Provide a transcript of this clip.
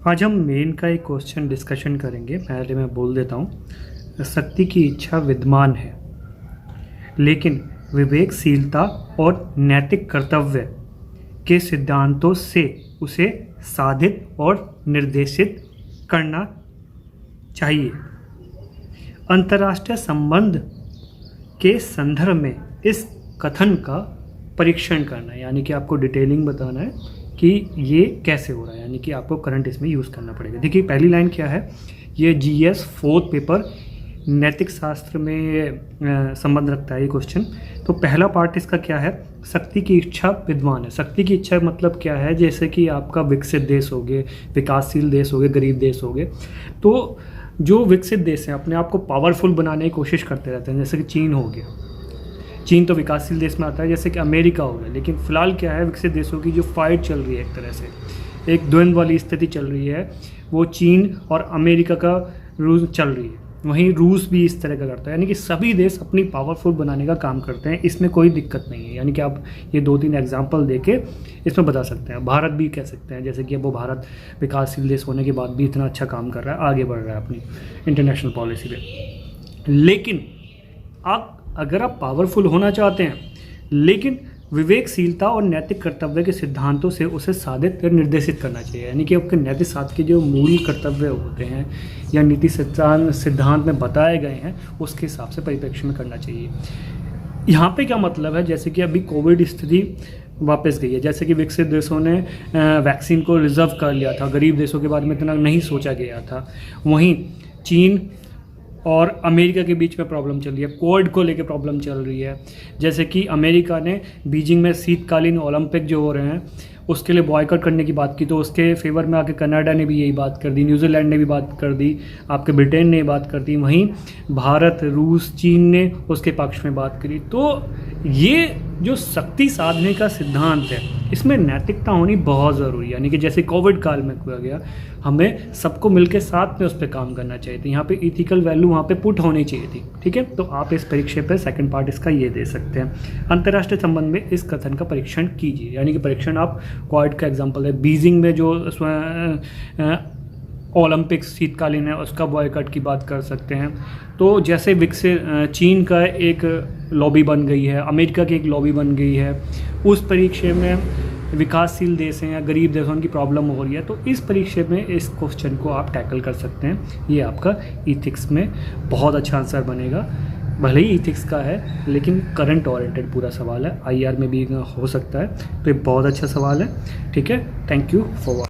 आज हम मेन का एक क्वेश्चन डिस्कशन करेंगे। पहले मैं बोल देता हूँ, शक्ति की इच्छा विद्यमान है, लेकिन विवेकशीलता और नैतिक कर्तव्य के सिद्धांतों से उसे साधित और निर्देशित करना चाहिए। अंतर्राष्ट्रीय संबंध के संदर्भ में इस कथन का परीक्षण करना है, यानी कि आपको डिटेलिंग बताना है कि ये कैसे हो रहा है, यानी कि आपको करंट इसमें यूज़ करना पड़ेगा। देखिए पहली लाइन क्या है, ये जीएस 4th पेपर नैतिक शास्त्र में संबंध रखता है ये क्वेश्चन। तो पहला पार्ट इसका क्या है, शक्ति की इच्छा विद्यमान है। शक्ति की इच्छा मतलब क्या है, जैसे कि आपका विकसित देश हो गए, विकासशील देश हो गए, गरीब देश हो गए। तो जो विकसित देश हैं अपने आप को पावरफुल बनाने की कोशिश करते रहते हैं, जैसे कि चीन हो गया। चीन तो विकासशील देश में आता है, जैसे कि अमेरिका हो गया। लेकिन फ़िलहाल क्या है, विकसित देशों की जो फाइट चल रही है, एक तरह से एक द्वंद्व वाली स्थिति चल रही है, वो चीन और अमेरिका का रूस चल रही है। वहीं रूस भी इस तरह का करता है, यानी कि सभी देश अपनी पावरफुल बनाने का काम करते हैं, इसमें कोई दिक्कत नहीं है। यानी कि आप ये 2-3 एग्जांपल देके इसमें बता सकते हैं। भारत भी कह सकते हैं, जैसे कि अब वो भारत विकासशील देश होने के बाद भी इतना अच्छा काम कर रहा है, आगे बढ़ रहा है अपनी इंटरनेशनल पॉलिसी पे। लेकिन अगर आप पावरफुल होना चाहते हैं, लेकिन विवेकशीलता और नैतिक कर्तव्य के सिद्धांतों से उसे साधित और निर्देशित करना चाहिए। यानी कि आपके नैतिक शास्त्र के जो मूल कर्तव्य होते हैं या नीति सिद्धांत में बताए गए हैं, उसके हिसाब से परिप्रेक्ष्य में करना चाहिए। यहाँ पे क्या मतलब है, जैसे कि अभी कोविड स्थिति वापस गई है, जैसे कि विकसित देशों ने वैक्सीन को रिजर्व कर लिया था, गरीब देशों के बारे में इतना नहीं सोचा गया था। वहीं चीन और अमेरिका के बीच में प्रॉब्लम चल रही है, कोविड को लेकर प्रॉब्लम चल रही है। जैसे कि अमेरिका ने बीजिंग में शीतकालीन ओलंपिक जो हो रहे हैं उसके लिए बॉयकॉट करने की बात की, तो उसके फेवर में आके कनाडा ने भी यही बात कर दी, न्यूजीलैंड ने भी बात कर दी, आपके ब्रिटेन ने बात कर दी, वहीं भारत, रूस, चीन ने उसके पक्ष में बात करी। तो ये जो शक्ति साधने का सिद्धांत है, इसमें नैतिकता होनी बहुत ज़रूरी है। यानी कि जैसे कोविड काल में किया गया, हमें सबको मिलकर साथ में उस पर काम करना चाहिए था। यहाँ पे इथिकल वैल्यू वहाँ पे पुट होनी चाहिए थी, ठीक है। तो आप इस परीक्षा पे सेकंड पार्ट इसका ये दे सकते हैं, अंतर्राष्ट्रीय संबंध में इस कथन का परीक्षण कीजिए। यानी कि परीक्षण आप क्वाड का एग्जाम्पल है, बीजिंग में जो ओलंपिक्स शीतकालीन है उसका बॉयकॉट की बात कर सकते हैं। तो जैसे विकसित चीन का एक लॉबी बन गई है, अमेरिका की एक लॉबी बन गई है, उस परीक्षा में विकासशील देश हैं या गरीब देशों की प्रॉब्लम हो रही है, तो इस परीक्षा में इस क्वेश्चन को आप टैकल कर सकते हैं। ये आपका इथिक्स में बहुत अच्छा आंसर बनेगा। भले ही इथिक्स का है, लेकिन करंट ओरिएंटेड पूरा सवाल है, आईआर में भी हो सकता है। तो ये बहुत अच्छा सवाल है, ठीक है। Thank you for